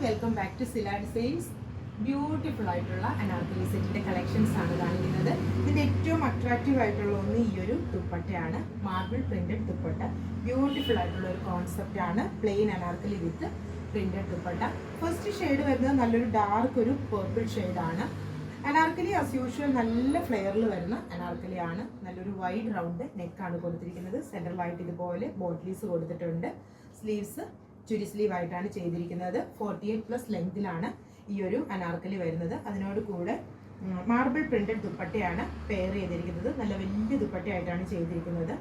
Welcome back to Sila designs. Beautiful ആയിട്ടുള്ള അനാർക്കലി സെറ്റിന്റെ collections ആണ് കാണിക്കുന്നത്. ഇതിന്റെ ഏറ്റവും അട്രാക്റ്റീവ് ആയിട്ടുള്ള ഒന്ന് ഈ ഒരു ദുപ്പട്ടയാണ്. മാർബിൾ പ്രിന്റഡ് ദുപ്പട്ട, ബ്യൂട്ടിഫുൾ ആയിട്ടുള്ള ഒരു കോൺസെപ്റ്റ് ആണ്. Plain anarkali with printed dupatta. First shade വരുന്നത് നല്ലൊരു ഡാർക്ക് ഒരു പേർപ്പിൾ ഷെയ്ഡാണ്. അനാർക്കലി ആസ് യൂഷ്വൽ നല്ല ഫ്ലെയറിൽ വരുന്ന അനാർക്കലി ആണ്. നല്ലൊരു വൈഡ് റൗണ്ട് നെക്കാണ് കൊടുത്തിരിക്കുന്നത്. സെൻട്രലായിട്ട് ഇതുപോലെ ബോട്ടിൽസ് കൊടുത്തിട്ടുണ്ട്. സ്ലീവ്സ് ചുരി സ്ലീവ് ആയിട്ടാണ് ചെയ്തിരിക്കുന്നത്. 48+ ലെങ്തിലാണ് ഈ ഒരു അനാർക്കലി വരുന്നത്. അതിനോട് കൂടെ മാർബിൾ പ്രിന്റഡ് ദുപ്പട്ടയാണ് പെയർ ചെയ്തിരിക്കുന്നത്. നല്ല വലിയ ദുപ്പട്ടയായിട്ടാണ് ചെയ്തിരിക്കുന്നത്.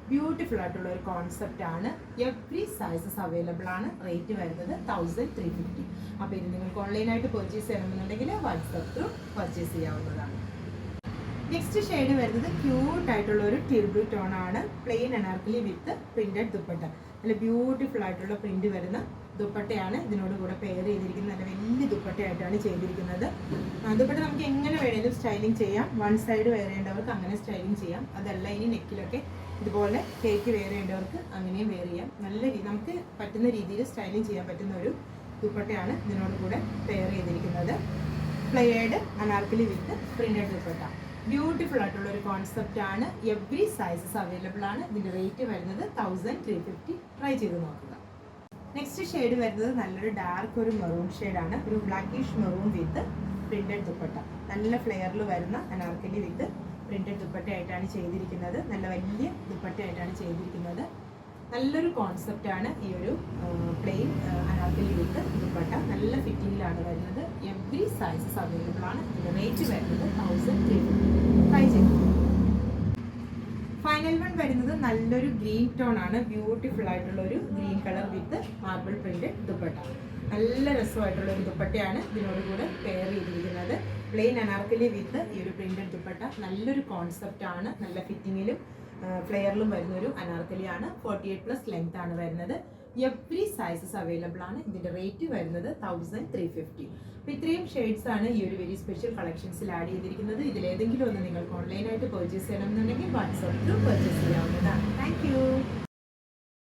ബ്യൂട്ടിഫുൾ ആയിട്ടുള്ള ഒരു കോൺസെപ്റ്റ് ആണ്. എവറി സൈസസ് അവൈലബിൾ ആണ്. റേറ്റ് വരുന്നത് 1350. അപ്പോൾ ഇത് നിങ്ങൾക്ക് ഓൺലൈനായിട്ട് പർച്ചേസ് ചെയ്യണമെന്നുണ്ടെങ്കിൽ വാട്സ്ആപ്പ് ത്രൂ പർച്ചേസ് ചെയ്യാവുന്നതാണ്. നെക്സ്റ്റ് ഷെയ്ഡ് വരുന്നത് ക്യൂട്ട് ആയിട്ടുള്ള ഒരു ടീൽ ബ്ലൂ ടോൺ ആണ്. Plain anarkali with printed dupatta. നല്ല ബ്യൂട്ടിഫുൾ ആയിട്ടുള്ള പ്രിന്റ് വരുന്ന ദുപ്പട്ടയാണ് ഇതിനോട് കൂടെ പെയർ ചെയ്തിരിക്കുന്നത്. നല്ല വലിയ ദുപ്പട്ടയായിട്ടാണ് ചെയ്തിരിക്കുന്നത്. ദുപ്പട്ട നമുക്ക് എങ്ങനെ വേണേലും സ്റ്റൈലിംഗ് ചെയ്യാം. വൺ സൈഡ് വെയർ ചെയ്യേണ്ടവർക്ക് അങ്ങനെ സ്റ്റൈലിംഗ് ചെയ്യാം. അതല്ല ഇനി നെക്കിലൊക്കെ ഇതുപോലെ കേക്ക് വെയർ ചെയ്യേണ്ടവർക്ക് അങ്ങനെയും വെയർ ചെയ്യാം. നല്ല നമുക്ക് പറ്റുന്ന രീതിയിൽ സ്റ്റൈലിംഗ് ചെയ്യാൻ പറ്റുന്ന ഒരു ദുപ്പട്ടയാണ് ഇതിനോട് കൂടെ പെയർ ചെയ്തിരിക്കുന്നത്. Flared anarkali with printed dupatta. Beautiful ആയിട്ടുള്ള ഒരു കോൺസെപ്റ്റ് ആണ്. എവറി സൈസസ് അവൈലബിൾ ആണ്. ഇതിന്റെ റേറ്റ് വരുന്നത് 1350. ട്രൈ ചെയ്ത് നോക്കുക. നെക്സ്റ്റ് ഷെയ്ഡ് വരുന്നത് നല്ലൊരു ഡാർക്ക് ഒരു മെറൂൺ ഷെയ്ഡാണ്. ഒരു ബ്ലാക്കിഷ് മെറൂൺ വിത്ത് പ്രിന്റഡ് ദുപ്പട്ട. നല്ല ഫ്ലെയറിൽ വരുന്ന അനാർക്കലി വിത്ത് പ്രിന്റഡ് ദുപ്പട്ടയായിട്ടാണ് ചെയ്തിരിക്കുന്നത്. നല്ല വലിയ ദുപ്പട്ടയായിട്ടാണ് ചെയ്തിരിക്കുന്നത്. നല്ലൊരു കോൺസെപ്റ്റ് ആണ് ഈ ഒരു പ്ലെയിൻ അനാർക്കലി വിത്ത് ദുപ്പട്ട. നല്ല ഫിറ്റിങ്ങിലാണ് വരുന്നത്. എവറി സൈസസ് അവൈലബിൾ ആണ്. ഇതിന്റെ റേറ്റ് വരുന്നത് 1350. ട്രൈ ചെയ്തു. ഫൈനൽ വൺ വരുന്നത് നല്ലൊരു ഗ്രീൻ ടോൺ ആണ്. ബ്യൂട്ടിഫുൾ ആയിട്ടുള്ള ഒരു ഗ്രീൻ കളർ വിത്ത് മാർബിൾ പ്രിന്റഡ് ദുപ്പട്ട. നല്ല രസമായിട്ടുള്ള ഒരു ദുപ്പട്ടയാണ് ഇതിനോട് കൂടെ പെയർ ചെയ്തിരിക്കുന്നത്. പ്ലെയിൻ അനാർക്കലി വിത്ത് ഈ ഒരു പ്രിന്റഡ് ദുപ്പട്ട. നല്ലൊരു കോൺസെപ്റ്റ് ആണ്. നല്ല ഫിറ്റിങ്ങിലും ഫ്ലെയറിലും വരുന്ന ഒരു അനാർക്കലിയാണ്. 48+ ലെങ്ത് ആണ് വരുന്നത്. എവറി സൈസസ് അവൈലബിൾ ആണ്. ഇതിന്റെ റേറ്റ് വരുന്നത് 1350. അപ്പോൾ ഇത്രയും ഷെയ്ഡ്സ് ആണ് ഈ ഒരു വെരി സ്പെഷ്യൽ കളക്ഷൻസിൽ ആഡ് ചെയ്തിരിക്കുന്നത്. ഇതിലേതെങ്കിലും ഒന്ന് നിങ്ങൾക്ക് ഓൺലൈനായിട്ട് പർച്ചേസ് ചെയ്യണമെന്നുണ്ടെങ്കിൽ വാട്സ്ആപ്പ് ത്രൂ പർച്ചേസ് ചെയ്യാവുന്നതാണ്. താങ്ക്